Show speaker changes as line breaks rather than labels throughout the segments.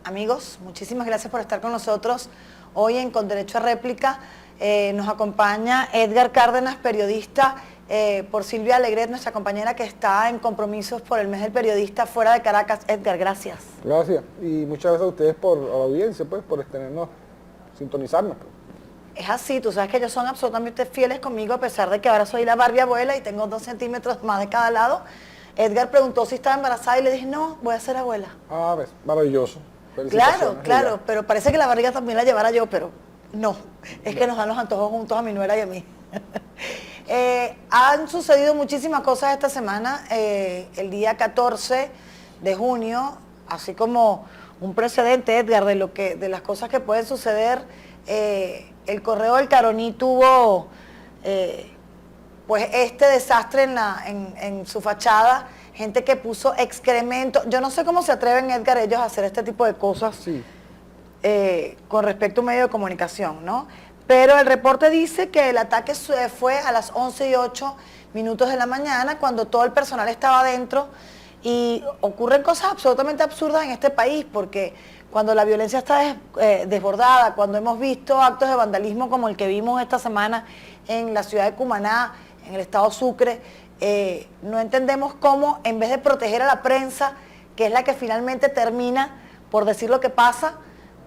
Amigos, muchísimas gracias por estar con nosotros hoy en Con Derecho a Réplica. Nos acompaña Edgar Cárdenas, periodista, por Silvia Alegret, nuestra compañera que está en compromisos por el mes del periodista fuera de Caracas. Edgar, gracias.
Gracias, y muchas gracias a ustedes por la audiencia, pues, por tenernos, sintonizarnos.
Es así, tú sabes que ellos son absolutamente fieles conmigo, a pesar de que ahora soy la Barbie abuela y tengo 2 centímetros más de cada lado. Edgar preguntó si estaba embarazada y le dije, no, voy a ser abuela.
Ah, ves, maravilloso.
Claro, claro, pero parece que la barriga también la llevara yo, pero no, es que nos dan los antojos juntos a mi nuera y a mí. Han sucedido muchísimas cosas esta semana. El día 14 de junio, así como un precedente, Edgar, de las cosas que pueden suceder, el Correo del Caroní tuvo pues este desastre en su fachada, gente que puso excremento. Yo no sé cómo se atreven, Edgar, ellos a hacer este tipo de cosas,
sí,
con respecto a un medio de comunicación, ¿no? Pero el reporte dice que el ataque fue a las 11:08 de la mañana, cuando todo el personal estaba adentro, y ocurren cosas absolutamente absurdas en este país, porque cuando la violencia está desbordada, cuando hemos visto actos de vandalismo como el que vimos esta semana en la ciudad de Cumaná, en el estado Sucre, no entendemos cómo, en vez de proteger a la prensa, que es la que finalmente termina por decir lo que pasa,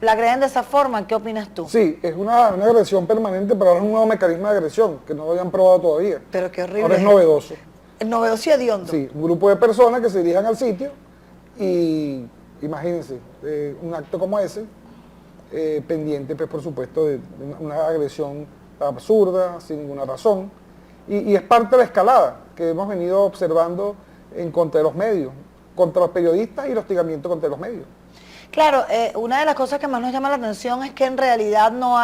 la agreden de esa forma. ¿Qué opinas tú?
Sí, es una agresión permanente, pero ahora es un nuevo mecanismo de agresión que no lo habían probado todavía.
Pero qué horrible.
Ahora es novedoso.
Es novedoso y hediondo.
Sí, un grupo de personas que se dirijan al sitio y imagínense, un acto como ese, pendiente, pues, por supuesto, de una agresión absurda, sin ninguna razón, y es parte de la escalada que hemos venido observando en contra de los medios, contra los periodistas y el hostigamiento contra los medios.
Claro, una de las cosas que más nos llama la atención es que en realidad no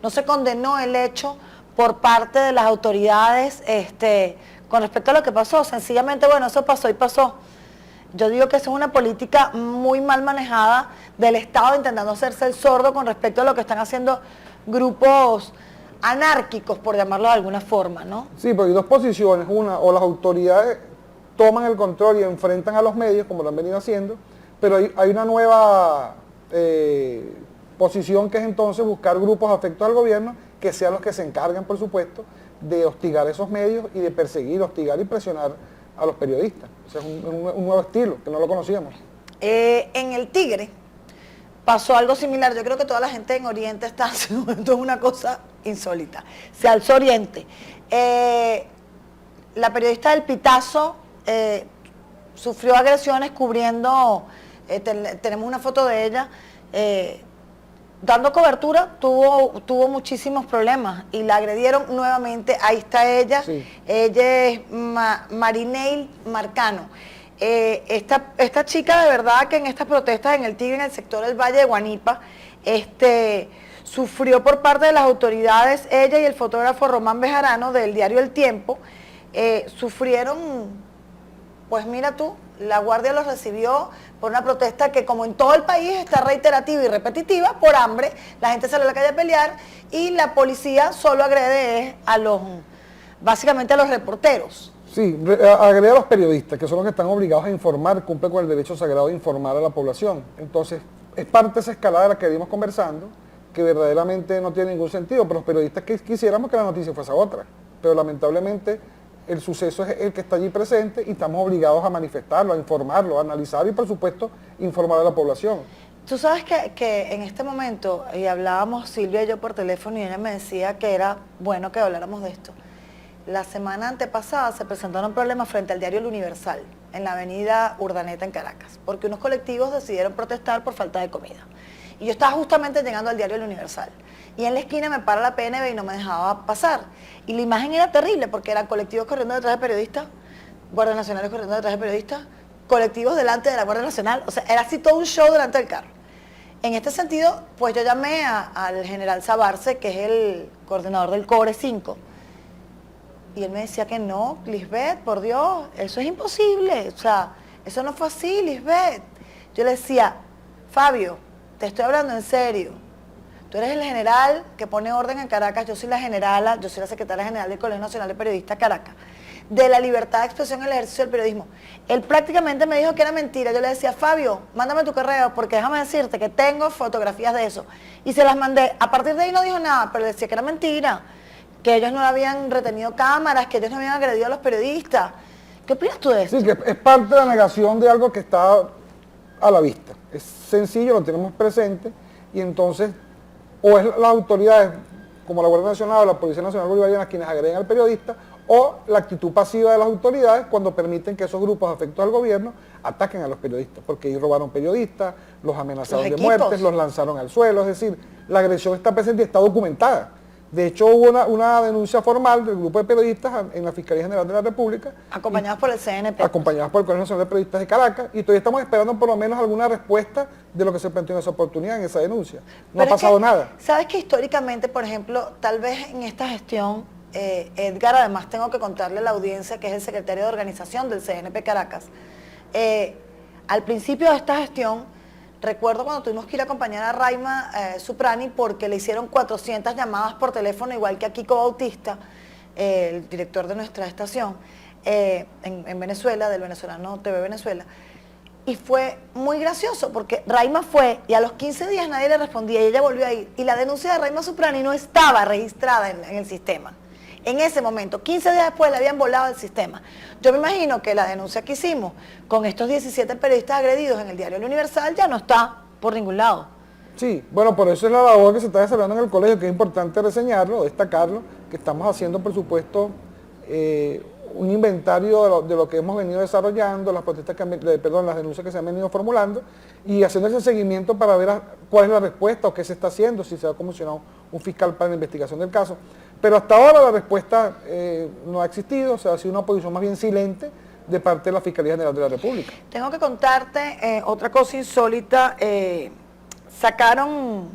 se condenó el hecho por parte de las autoridades con respecto a lo que pasó. Sencillamente, bueno, eso pasó y pasó. Yo digo que eso es una política muy mal manejada del Estado, intentando hacerse el sordo con respecto a lo que están haciendo grupos anárquicos, por llamarlo de alguna forma, ¿no?
Sí, porque hay dos posiciones. Una, o las autoridades toman el control y enfrentan a los medios, como lo han venido haciendo, pero hay una nueva posición, que es entonces buscar grupos afectos al gobierno, que sean los que se encarguen, por supuesto, de hostigar esos medios y de perseguir, hostigar y presionar a los periodistas. O sea, es un nuevo estilo, que no lo conocíamos.
En el Tigre pasó algo similar. Yo creo que toda la gente en Oriente está haciendo, esto es una cosa insólita. Se alzó Oriente. La periodista del Pitazo sufrió agresiones cubriendo, tenemos una foto de ella, dando cobertura, tuvo muchísimos problemas y la agredieron nuevamente. Ahí está ella, sí. Ella es Marineil Marcano. Esta chica, de verdad, que en estas protestas en el Tigre, en el sector del Valle de Guanipa, sufrió por parte de las autoridades, ella y el fotógrafo Román Bejarano del diario El Tiempo, sufrieron, pues mira tú, la guardia los recibió por una protesta que, como en todo el país, está reiterativa y repetitiva. Por hambre, la gente sale a la calle a pelear y la policía solo agrede básicamente a los reporteros.
Sí, agrede a los periodistas, que son los que están obligados a informar, cumple con el derecho sagrado de informar a la población. Entonces, es parte de esa escalada de la que venimos conversando, que verdaderamente no tiene ningún sentido, pero los periodistas quisiéramos que la noticia fuese otra, pero lamentablemente el suceso es el que está allí presente y estamos obligados a manifestarlo, a informarlo, a analizarlo y, por supuesto, informar a la población.
Tú sabes que en este momento, y hablábamos Silvia y yo por teléfono, y ella me decía que era bueno que habláramos de esto. La semana antepasada se presentaron problemas frente al diario El Universal, en la avenida Urdaneta en Caracas, porque unos colectivos decidieron protestar por falta de comida. Y yo estaba justamente llegando al diario El Universal, y en la esquina me para la PNB y no me dejaba pasar. Y la imagen era terrible, porque eran colectivos corriendo detrás de periodistas, guardias nacionales corriendo detrás de periodistas, colectivos delante de la Guardia Nacional. O sea, era así todo un show delante del carro. En este sentido, pues yo llamé al general Sabarce, que es el coordinador del Cobre 5, y él me decía que no, Lisbeth, por Dios, eso es imposible. O sea, eso no fue así, Lisbeth. Yo le decía, Fabio, te estoy hablando en serio. Tú eres el general que pone orden en Caracas, yo soy la generala, yo soy la secretaria general del Colegio Nacional de Periodistas Caracas. de la libertad de expresión en el ejercicio del periodismo. Él prácticamente me dijo que era mentira. Yo le decía, Fabio, mándame tu correo, porque déjame decirte que tengo fotografías de eso. Y se las mandé. A partir de ahí no dijo nada, pero decía que era mentira, que ellos no habían retenido cámaras, que ellos no habían agredido a los periodistas. ¿Qué opinas tú de esto?
Sí, que es parte de la negación de algo que está a la vista. Es sencillo, lo tenemos presente, y entonces, o es las autoridades, como la Guardia Nacional o la Policía Nacional Bolivariana, quienes agreden al periodista, o la actitud pasiva de las autoridades cuando permiten que esos grupos afectos al gobierno ataquen a los periodistas, porque ellos robaron periodistas, los amenazaron de muertes, los lanzaron al suelo, es decir, la agresión está presente y está documentada. De hecho, hubo una denuncia formal del grupo de periodistas en la Fiscalía General de la República.
Acompañados por el CNP.
Acompañados por el Colegio Nacional de Periodistas de Caracas, y todavía estamos esperando por lo menos alguna respuesta de lo que se planteó en esa oportunidad, en esa denuncia. No ha pasado nada.
¿Sabes que históricamente, por ejemplo, tal vez en esta gestión, Edgar, además tengo que contarle a la audiencia que es el secretario de organización del CNP Caracas, al principio de esta gestión, recuerdo cuando tuvimos que ir a acompañar a Raima Suprani porque le hicieron 400 llamadas por teléfono, igual que a Kiko Bautista, el director de nuestra estación, en Venezuela, del venezolano TV Venezuela. Y fue muy gracioso porque Raima fue y a los 15 días nadie le respondía y ella volvió a ir. Y la denuncia de Raima Suprani no estaba registrada en el sistema. En ese momento, 15 días después le habían volado el sistema. Yo me imagino que la denuncia que hicimos con estos 17 periodistas agredidos en el diario El Universal ya no está por ningún lado.
Sí, bueno, por eso es la labor que se está desarrollando en el colegio, que es importante reseñarlo, destacarlo, que estamos haciendo, por supuesto, un inventario de lo que hemos venido desarrollando, las protestas las denuncias que se han venido formulando, y haciendo ese seguimiento para ver cuál es la respuesta o qué se está haciendo, si se ha comisionado un fiscal para la investigación del caso. Pero hasta ahora la respuesta no ha existido, o sea, ha sido una posición más bien silente de parte de la Fiscalía General de la República.
Tengo que contarte otra cosa insólita. Sacaron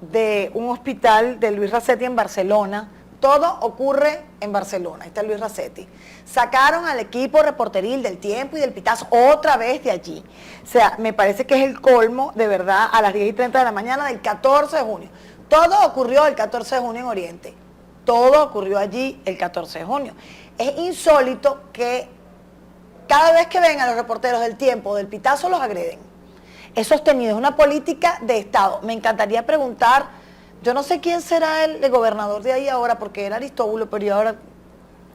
de un hospital de Luis Racetti en Barcelona. Todo ocurre en Barcelona, ahí está Luis Racetti. Sacaron al equipo reporteril del Tiempo y del Pitazo otra vez de allí. O sea, me parece que es el colmo, de verdad, a las 10:30 de la mañana del 14 de junio. Todo ocurrió el 14 de junio en Oriente. Todo ocurrió allí el 14 de junio. Es insólito que cada vez que ven a los reporteros del Tiempo, del Pitazo, los agreden. Es sostenido, es una política de Estado. Me encantaría preguntar, yo no sé quién será el gobernador de ahí ahora, porque era Aristóbulo, pero ¿y ahora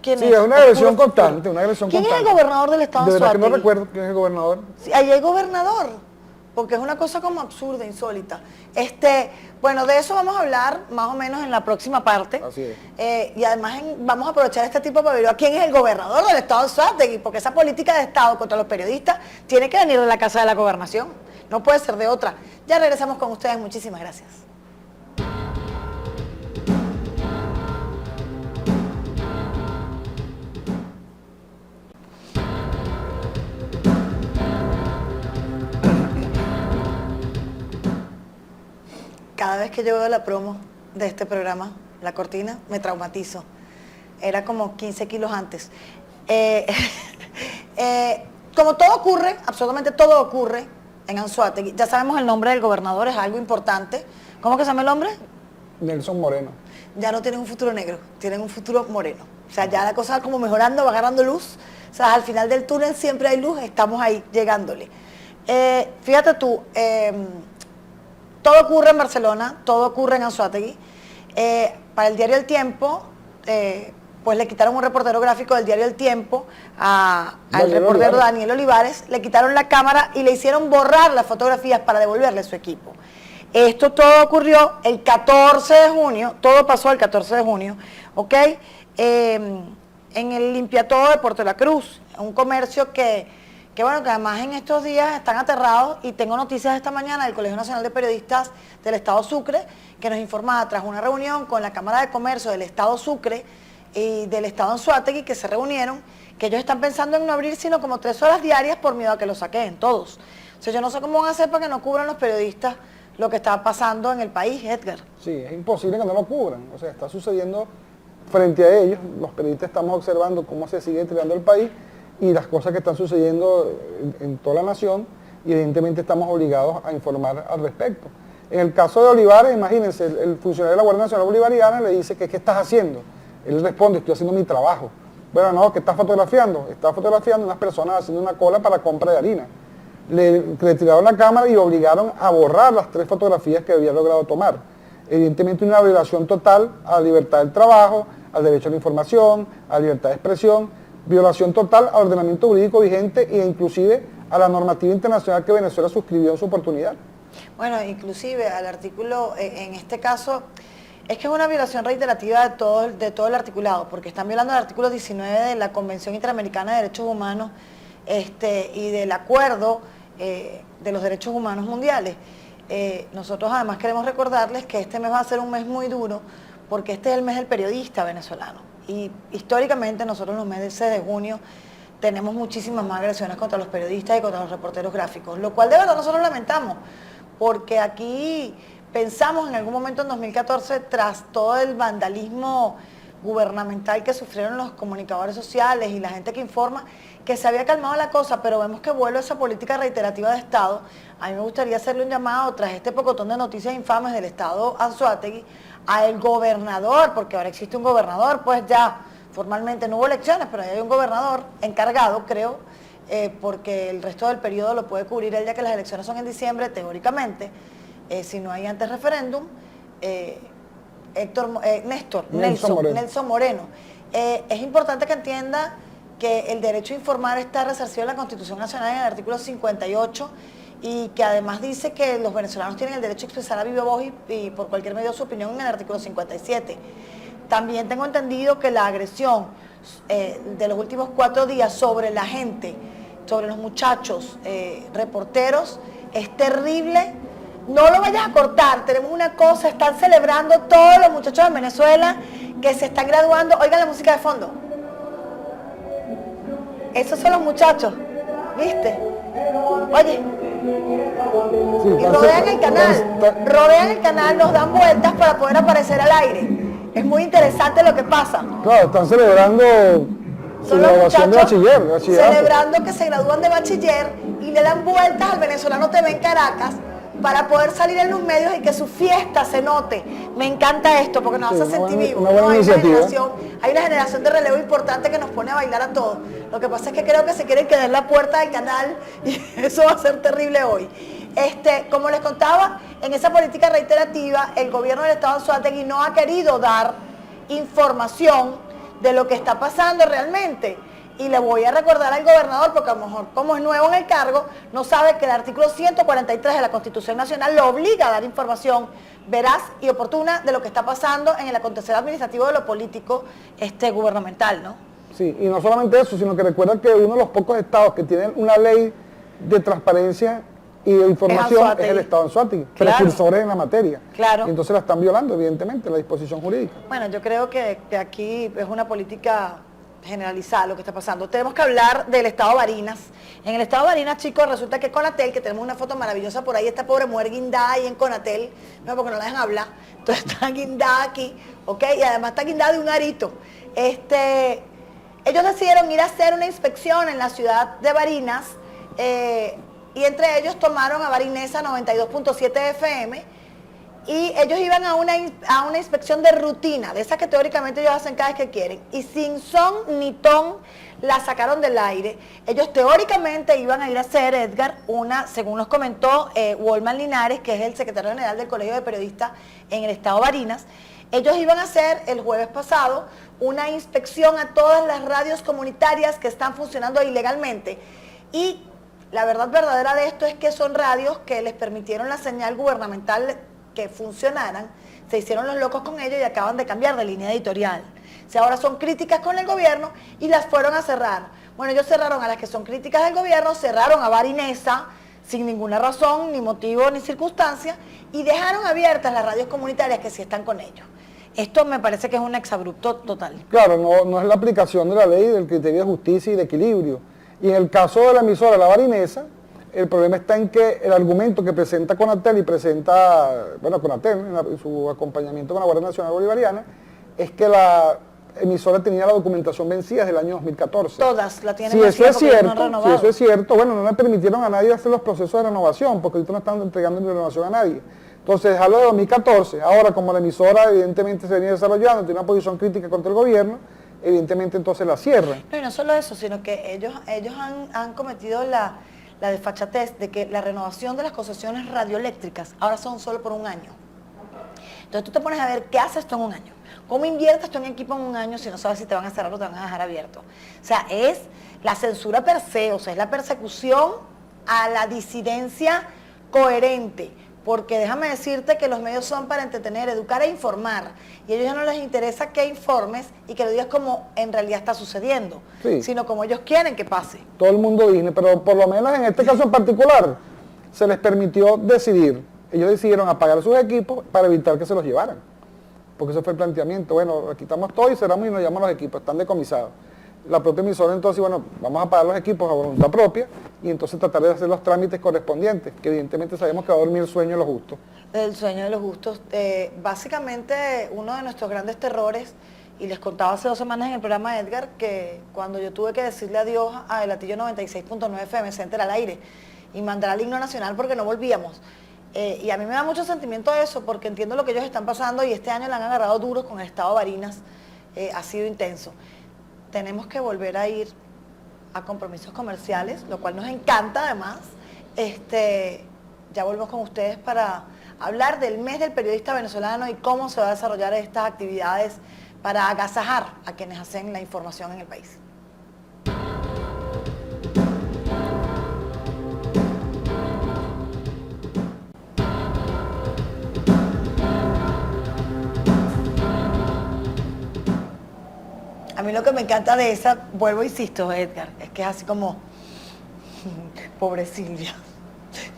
quién es?
Sí, es una agresión constante, una agresión constante.
¿Quién es el gobernador del Estado de
verdad que
Anzoátegui?
no recuerdo quién es el gobernador.
Sí, ahí hay gobernador, porque es una cosa como absurda, insólita. Bueno, de eso vamos a hablar más o menos en la próxima parte.
Así es.
Y además vamos a aprovechar este tipo para ver a quién es el gobernador del Estado de Anzoátegui, porque esa política de Estado contra los periodistas tiene que venir de la Casa de la Gobernación. No puede ser de otra. Ya regresamos con ustedes. Muchísimas gracias. Cada vez que yo veo la promo de este programa, la cortina, me traumatizo. Era como 15 kilos antes. Como todo ocurre, absolutamente todo ocurre en Anzoátegui. Ya sabemos el nombre del gobernador, es algo importante. ¿Cómo que se llama el hombre?
Nelson Moreno.
Ya no tienen un futuro negro, tienen un futuro moreno. O sea, ya la cosa va como mejorando, va agarrando luz. O sea, al final del túnel siempre hay luz, estamos ahí llegándole. Fíjate tú, todo ocurre en Barcelona, todo ocurre en Anzoátegui. Para el diario El Tiempo, pues le quitaron un reportero gráfico del diario El Tiempo al reportero Daniel Olivares, le quitaron la cámara y le hicieron borrar las fotografías para devolverle su equipo. Esto todo ocurrió el 14 de junio, todo pasó el 14 de junio, ¿ok? En el Limpiatodo de Puerto La Cruz, un comercio que bueno, que además en estos días están aterrados, y tengo noticias esta mañana del Colegio Nacional de Periodistas del Estado Sucre, que nos informaba tras una reunión con la Cámara de Comercio del Estado Sucre y del Estado Anzoátegui, que se reunieron, que ellos están pensando en no abrir sino como 3 horas diarias por miedo a que lo saquen todos. O sea, yo no sé cómo van a hacer para que no cubran los periodistas lo que está pasando en el país, Edgar.
Sí, es imposible que no lo cubran. O sea, está sucediendo frente a ellos. Los periodistas estamos observando cómo se sigue entregando el país y las cosas que están sucediendo en toda la nación, y evidentemente estamos obligados a informar al respecto. En el caso de Olivares, imagínense, el funcionario de la Guardia Nacional Bolivariana le dice que ¿qué estás haciendo? Él responde, estoy haciendo mi trabajo. Bueno, no, ¿qué está fotografiando? Está fotografiando unas personas haciendo una cola para compra de harina. Le tiraron la cámara y obligaron a borrar las 3 fotografías que había logrado tomar. Evidentemente una violación total a la libertad del trabajo, al derecho a la información, a la libertad de expresión, violación total al ordenamiento jurídico vigente e inclusive a la normativa internacional que Venezuela suscribió en su oportunidad.
Bueno, inclusive al artículo, en este caso, es que es una violación reiterativa de todo el articulado, porque están violando el artículo 19 de la Convención Interamericana de Derechos Humanos y del Acuerdo de los Derechos Humanos Mundiales. Nosotros además queremos recordarles que este mes va a ser un mes muy duro, porque este es el mes del periodista venezolano. Y históricamente nosotros en los meses de junio tenemos muchísimas más agresiones contra los periodistas y contra los reporteros gráficos, lo cual de verdad nosotros lamentamos, porque aquí pensamos en algún momento en 2014, tras todo el vandalismo gubernamental que sufrieron los comunicadores sociales y la gente que informa, que se había calmado la cosa, pero vemos que vuelve esa política reiterativa de Estado. A mí me gustaría hacerle un llamado tras este pocotón de noticias infames del Estado Anzoátegui al gobernador, porque ahora existe un gobernador, pues ya formalmente no hubo elecciones, pero hay un gobernador encargado, creo, porque el resto del periodo lo puede cubrir él, ya que las elecciones son en diciembre, teóricamente, si no hay antes referéndum. Nelson Moreno. Es importante que entienda que el derecho a informar está resarcido en la Constitución Nacional en el artículo 58 y que además dice que los venezolanos tienen el derecho a expresar a viva voz y por cualquier medio su opinión en el artículo 57. También tengo entendido que la agresión de los últimos 4 días sobre la gente, sobre los muchachos reporteros, es terrible. No lo vayas a cortar, tenemos una cosa, están celebrando todos los muchachos de Venezuela que se están graduando. Oigan la música de fondo. Esos son los muchachos, ¿viste? Oye,
Sí,
y rodean el canal, nos dan vueltas para poder aparecer al aire. Es muy interesante lo que pasa.
Claro, están celebrando su graduación de bachillerato.
Celebrando que se gradúan de bachiller y le dan vueltas al Venezolano TV en Caracas para poder salir en los medios y que su fiesta se note. Me encanta esto porque nos hace sentir vivos. Hay una generación de relevo importante que nos pone a bailar a todos. Lo que pasa es que creo que se quieren quedar en la puerta del canal y eso va a ser terrible hoy. Como les contaba, en esa política reiterativa, el gobierno del Estado Anzoátegui no ha querido dar información de lo que está pasando realmente. Y le voy a recordar al gobernador, porque a lo mejor como es nuevo en el cargo, no sabe que el artículo 143 de la Constitución Nacional lo obliga a dar información veraz y oportuna de lo que está pasando en el acontecer administrativo de lo político gubernamental, ¿no?
Sí, y no solamente eso, sino que recuerda que uno de los pocos estados que tienen una ley de transparencia y de información es el Estado Anzoátegui, precursores en la materia.
Claro.
Y entonces la están violando, evidentemente, la disposición jurídica.
Bueno, yo creo que aquí es una política generalizada lo que está pasando. Tenemos que hablar del estado Barinas. En el estado Barinas, chicos, resulta que Conatel, que tenemos una foto maravillosa por ahí, esta pobre mujer guindada ahí en Conatel, no, porque no la dejan hablar, entonces está guindada aquí, ¿ok? Y además está guindada de un arito. Ellos decidieron ir a hacer una inspección en la ciudad de Barinas, y entre ellos tomaron a Barinesa 92.7 FM, y ellos iban a una inspección de rutina, de esas que teóricamente ellos hacen cada vez que quieren, y sin son ni ton la sacaron del aire. Ellos teóricamente iban a ir a hacer, Edgar, según nos comentó Wolman Linares, que es el secretario general del Colegio de Periodistas en el estado Barinas, ellos iban a hacer el jueves pasado una inspección a todas las radios comunitarias que están funcionando ilegalmente. Y la verdad verdadera de esto es que son radios que les permitieron la señal gubernamental que funcionaran, se hicieron los locos con ellos y acaban de cambiar de línea editorial. O sea, ahora son críticas con el gobierno y las fueron a cerrar. Bueno, ellos cerraron a las que son críticas del gobierno, cerraron a Barinesa sin ninguna razón, ni motivo, ni circunstancia, y dejaron abiertas las radios comunitarias que sí están con ellos. Esto me parece que es un exabrupto total.
Claro, no es la aplicación de la ley del criterio de justicia y de equilibrio. Y en el caso de la emisora La Barinesa, el problema está en que el argumento que presenta Conatel y presenta, Conatel, en su acompañamiento con la Guardia Nacional Bolivariana, es que la emisora tenía la documentación vencida desde el año 2014.
Todas la tienen
si eso es cierto,
no
si eso es cierto, bueno, no le permitieron a nadie hacer los procesos de renovación, porque ahorita no están entregando renovación a nadie. Entonces, dejarlo de 2014, ahora como la emisora evidentemente se venía desarrollando, tiene una posición crítica contra el gobierno, evidentemente entonces la cierran.
No, y no solo eso, sino que ellos han cometido la desfachatez de que la renovación de las concesiones radioeléctricas ahora son solo por un año. Entonces tú te pones a ver qué haces tú en un año. ¿Cómo inviertes tú en equipo en un año si no sabes si te van a cerrar o te van a dejar abierto? O sea, es la censura per se, o sea, es la persecución a la disidencia coherente. Porque déjame decirte que los medios son para entretener, educar e informar. Y a ellos ya no les interesa que informes y que lo digas como en realidad está sucediendo,
sí,
sino como ellos quieren que pase.
Todo el mundo Disney, pero por lo menos en este caso en particular se les permitió decidir. Ellos decidieron apagar sus equipos para evitar que se los llevaran. Porque ese fue el planteamiento. Bueno, quitamos todo y cerramos y nos llevamos los equipos, están decomisados. La propia emisora entonces, bueno, vamos a pagar los equipos a voluntad propia y entonces tratar de hacer los trámites correspondientes, que evidentemente sabemos que va a dormir el sueño de los justos.
El sueño de los justos. Básicamente, uno de nuestros grandes terrores, y les contaba hace 2 semanas en el programa de Edgar, que cuando yo tuve que decirle adiós a El Latillo 96.9 FM Center al aire y mandar al himno nacional porque no volvíamos. Y a mí me da mucho sentimiento eso, porque entiendo lo que ellos están pasando y este año le han agarrado duros con el estado de Barinas, ha sido intenso. Tenemos que volver a ir a compromisos comerciales, lo cual nos encanta además. Ya volvemos con ustedes para hablar del mes del periodista venezolano y cómo se va a desarrollar estas actividades para agasajar a quienes hacen la información en el país. A mí lo que me encanta de esa, vuelvo e insisto, Edgar, es que es así como, pobre Silvia,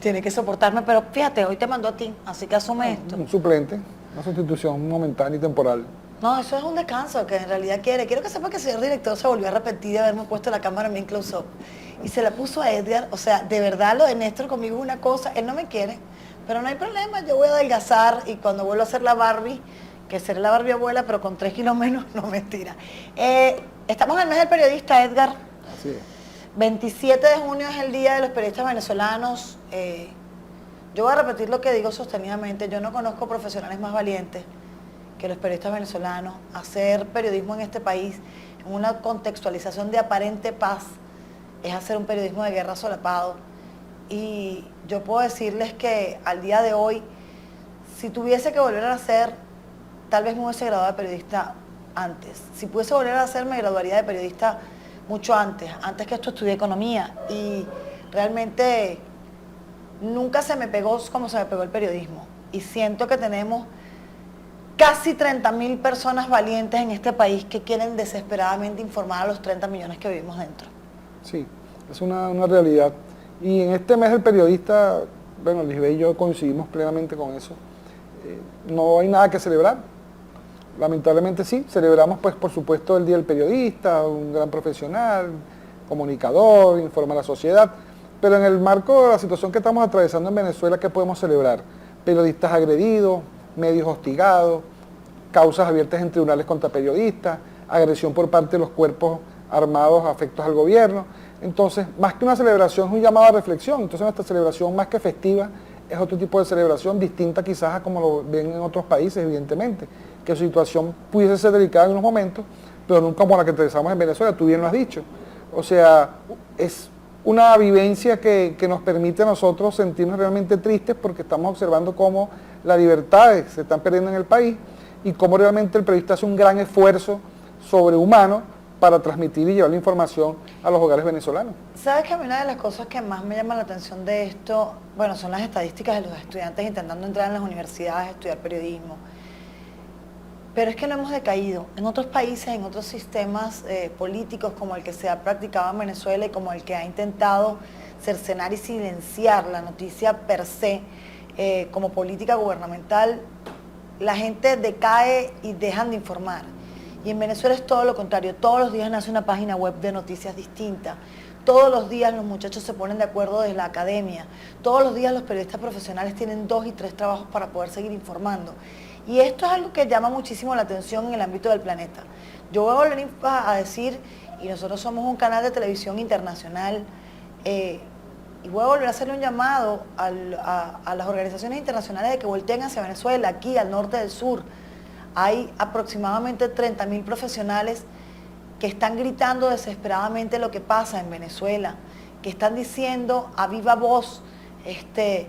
tiene que soportarme, pero fíjate, hoy te mandó a ti, así que asume esto.
Un suplente, una sustitución momentánea y temporal.
No, eso es un descanso que en realidad quiere. Quiero que sepa que el señor director se volvió a arrepentir de haberme puesto la cámara bien close-up. Y se la puso a Edgar, o sea, de verdad lo de Néstor conmigo es una cosa, él no me quiere, pero no hay problema, yo voy a adelgazar y cuando vuelva a hacer la Barbie, que será la Barbie abuela, pero con 3 kilos menos, no mentira. Estamos en el mes del periodista, Edgar.
Así es.
27 de junio es el Día de los Periodistas Venezolanos. Yo voy a repetir lo que digo sostenidamente, yo no conozco profesionales más valientes que los periodistas venezolanos. Hacer periodismo en este país, en una contextualización de aparente paz, es hacer un periodismo de guerra solapado. Y yo puedo decirles que al día de hoy, si tuviese que volver a hacer, tal vez me hubiese graduado de periodista antes. Si pudiese volver a hacer, me graduaría de periodista mucho antes que esto estudié economía. Y realmente nunca se me pegó como se me pegó el periodismo. Y siento que tenemos casi 30.000 personas valientes en este país que quieren desesperadamente informar a los 30 millones que vivimos dentro.
Sí, es una realidad. Y en este mes del periodista, bueno, Lisbeth y yo coincidimos plenamente con eso. No hay nada que celebrar. Lamentablemente sí, celebramos pues por supuesto el Día del Periodista, un gran profesional, comunicador, informa a la sociedad, pero en el marco de la situación que estamos atravesando en Venezuela, ¿qué podemos celebrar? Periodistas agredidos, medios hostigados, causas abiertas en tribunales contra periodistas, agresión por parte de los cuerpos armados afectos al gobierno. Entonces, más que una celebración, es un llamado a reflexión. Entonces, nuestra celebración, más que festiva, es otro tipo de celebración, distinta quizás a como lo ven en otros países, evidentemente, que su situación pudiese ser delicada en unos momentos, pero nunca como la que atravesamos en Venezuela, tú bien lo has dicho. O sea, es una vivencia que nos permite a nosotros sentirnos realmente tristes porque estamos observando cómo las libertades se están perdiendo en el país y cómo realmente el periodista hace un gran esfuerzo sobrehumano para transmitir y llevar la información a los hogares venezolanos.
¿Sabes que a mí una de las cosas que más me llama la atención de esto, bueno, son las estadísticas de los estudiantes intentando entrar en las universidades a estudiar periodismo? Pero es que no hemos decaído. En otros países, en otros sistemas políticos como el que se ha practicado en Venezuela y como el que ha intentado cercenar y silenciar la noticia per se como política gubernamental, la gente decae y dejan de informar. Y en Venezuela es todo lo contrario. Todos los días nace una página web de noticias distinta. Todos los días los muchachos se ponen de acuerdo desde la academia. Todos los días los periodistas profesionales tienen 2 y 3 trabajos para poder seguir informando. Y esto es algo que llama muchísimo la atención en el ámbito del planeta. Yo voy a volver a decir, y nosotros somos un canal de televisión internacional, y voy a volver a hacerle un llamado a las organizaciones internacionales de que volteen hacia Venezuela, aquí al norte del sur. Hay aproximadamente 30.000 profesionales que están gritando desesperadamente lo que pasa en Venezuela, que están diciendo a viva voz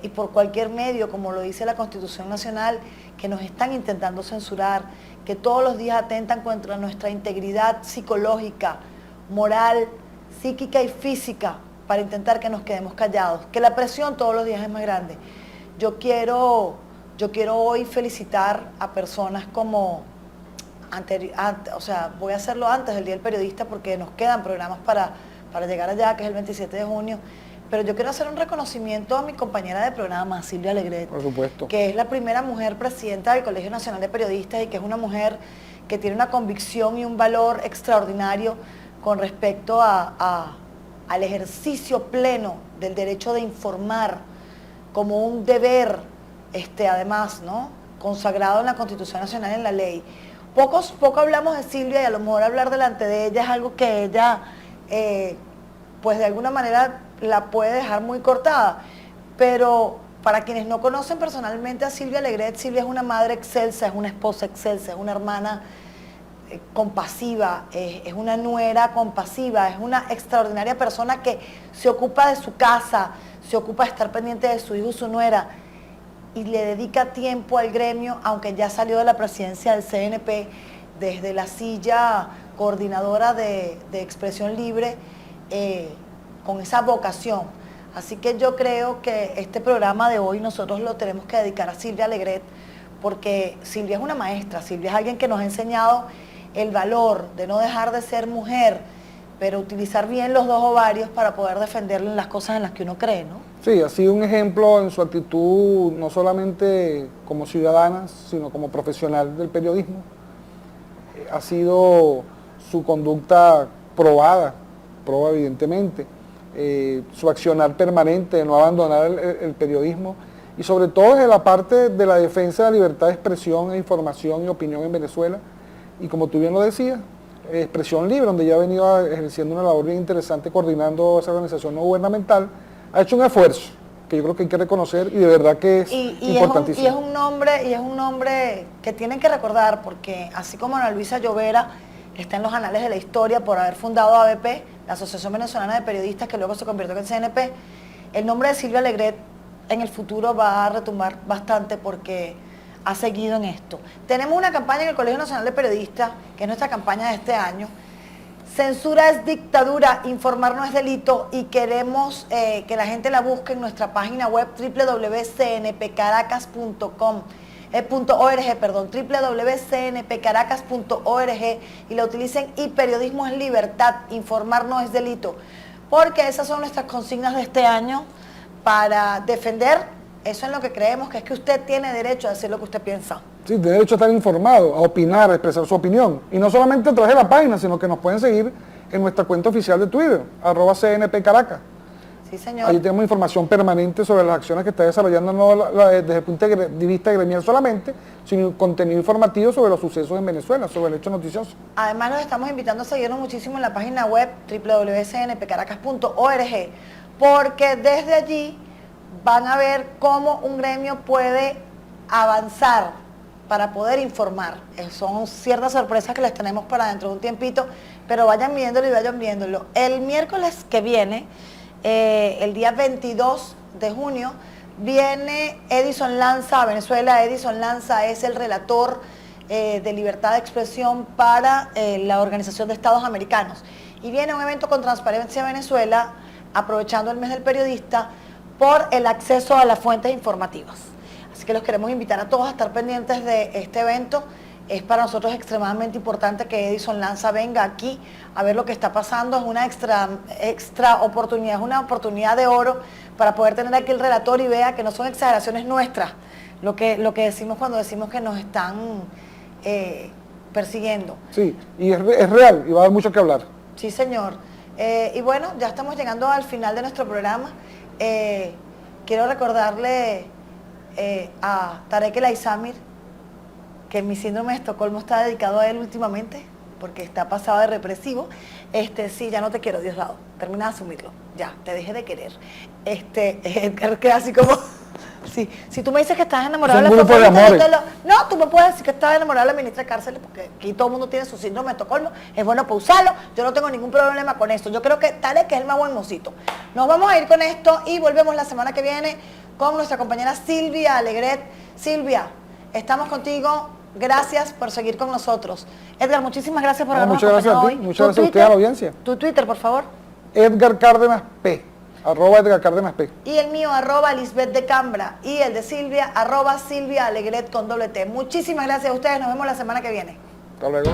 y por cualquier medio, como lo dice la Constitución Nacional, que nos están intentando censurar, que todos los días atentan contra nuestra integridad psicológica, moral, psíquica y física, para intentar que nos quedemos callados, que la presión todos los días es más grande. Yo quiero hoy felicitar a personas como, voy a hacerlo antes del Día del Periodista porque nos quedan programas para llegar allá, que es el 27 de junio, pero yo quiero hacer un reconocimiento a mi compañera de programa, Silvia Alegret,
por supuesto,
que es la primera mujer presidenta del Colegio Nacional de Periodistas y que es una mujer que tiene una convicción y un valor extraordinario con respecto al ejercicio pleno del derecho de informar como un deber, además, ¿no?, consagrado en la Constitución Nacional, en la ley. Poco hablamos de Silvia y a lo mejor hablar delante de ella es algo que ella, pues de alguna manera la puede dejar muy cortada, pero para quienes no conocen personalmente a Silvia Alegret, Silvia es una madre excelsa, es una esposa excelsa, es una hermana compasiva, es una nuera compasiva, es una extraordinaria persona que se ocupa de su casa, se ocupa de estar pendiente de su hijo y su nuera y le dedica tiempo al gremio, aunque ya salió de la presidencia del CNP, desde la silla coordinadora de Expresión Libre, con esa vocación. Así que yo creo que este programa de hoy nosotros lo tenemos que dedicar a Silvia Alegret, porque Silvia es una maestra, Silvia es alguien que nos ha enseñado el valor de no dejar de ser mujer, pero utilizar bien los dos ovarios para poder defender las cosas en las que uno cree, ¿no?
Sí, ha sido un ejemplo en su actitud, no solamente como ciudadana, sino como profesional del periodismo. Ha sido su conducta probada evidentemente, su accionar permanente de no abandonar el periodismo y sobre todo desde la parte de la defensa de la libertad de expresión e información y opinión en Venezuela. Y como tú bien lo decías, Expresión Libre, donde ya ha venido ejerciendo una labor bien interesante coordinando esa organización no gubernamental, ha hecho un esfuerzo que yo creo que hay que reconocer y de verdad que es importantísimo.
Y es un nombre que tienen que recordar, porque así como Ana Luisa Llovera está en los anales de la historia por haber fundado ABP, la Asociación Venezolana de Periodistas, que luego se convirtió en CNP, el nombre de Silvia Alegret en el futuro va a retumbar bastante porque ha seguido en esto. Tenemos una campaña en el Colegio Nacional de Periodistas, que es nuestra campaña de este año. Censura es dictadura, informar no es delito, y queremos que la gente la busque en nuestra página web www.cnpcaracas.com. www.cnpcaracas.org y la utilicen. Y periodismo es libertad, informar no es delito, porque esas son nuestras consignas de este año para defender eso en lo que creemos, que es que usted tiene derecho a decir lo que usted piensa.
Sí, tiene derecho a estar informado, a opinar, a expresar su opinión, y no solamente a través de la página, sino que nos pueden seguir en nuestra cuenta oficial de Twitter, @CNPCaracas.
Sí, señor.
Allí tenemos información permanente sobre las acciones que está desarrollando, no desde el punto de vista gremial solamente, sino contenido informativo sobre los sucesos en Venezuela, sobre el hecho noticioso.
Además, los estamos invitando a seguirnos muchísimo en la página web www.cnpcaracas.org, porque desde allí van a ver cómo un gremio puede avanzar para poder informar. Son ciertas sorpresas que les tenemos para dentro de un tiempito, pero vayan viéndolo y vayan viéndolo. El miércoles que viene, el día 22 de junio, viene Edison Lanza a Venezuela. Edison Lanza es el relator de libertad de expresión para la Organización de Estados Americanos. Y viene un evento con Transparencia Venezuela, aprovechando el mes del periodista, por el acceso a las fuentes informativas. Así que los queremos invitar a todos a estar pendientes de este evento. Es para nosotros extremadamente importante que Edison Lanza venga aquí a ver lo que está pasando. Es una extra oportunidad, es una oportunidad de oro para poder tener aquí el relator y vea que no son exageraciones nuestras lo que decimos cuando decimos que nos están persiguiendo.
Sí, y es real y va a haber mucho que hablar.
Sí, señor. Y bueno, ya estamos llegando al final de nuestro programa. Quiero recordarle a Tarek El Aizamir que mi síndrome de Estocolmo está dedicado a él últimamente, porque está pasado de represivo. Sí, ya no te quiero, Diosdado, termina de asumirlo, ya, te dejé de querer. Edgar queda así como Sí, si tú me dices que estás enamorado
Es
de
un
la
grupo de
esposa,
amores.
no, tú me puedes decir que estás enamorado de la ministra de Cárceles, porque aquí todo el mundo tiene su síndrome de Estocolmo, es bueno para usarlo, yo no tengo ningún problema con esto. Yo creo que Tarek es el más buen mocito. Nos vamos a ir con esto y volvemos la semana que viene con nuestra compañera Silvia Alegret. Silvia, estamos contigo. Gracias por seguir con nosotros. Edgar, muchísimas gracias por habernos
Muchas gracias a
acompañado
ti,
hoy.
muchas gracias a usted, a la audiencia.
Tu Twitter, por favor.
Edgar Cárdenas P, @Edgar Cárdenas P.
Y el mío, @Lisbeth de Cambra. Y el de Silvia, @Silvia Alegret con doble T. Muchísimas gracias a ustedes. Nos vemos la semana que viene.
Hasta luego.